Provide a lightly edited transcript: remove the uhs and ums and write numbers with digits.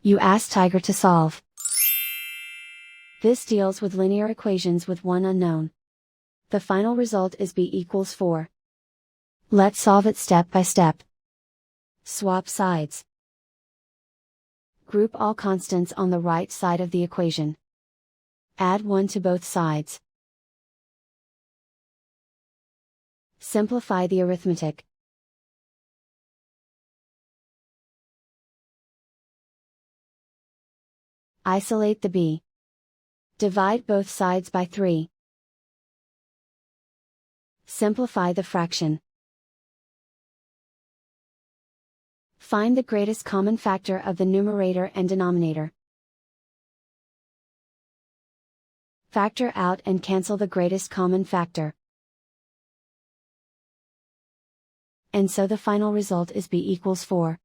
You ask Tiger to solve. This deals with linear equations with one unknown. The final result is b equals 4. Let's solve it step by step. Swap sides. Group all constants on the right side of the equation. Add 1 to both sides. Simplify the arithmetic. Isolate the b. Divide both sides by 3. Simplify the fraction. Find the greatest common factor of the numerator and denominator. Factor out and cancel the greatest common factor. And so the final result is b equals 4.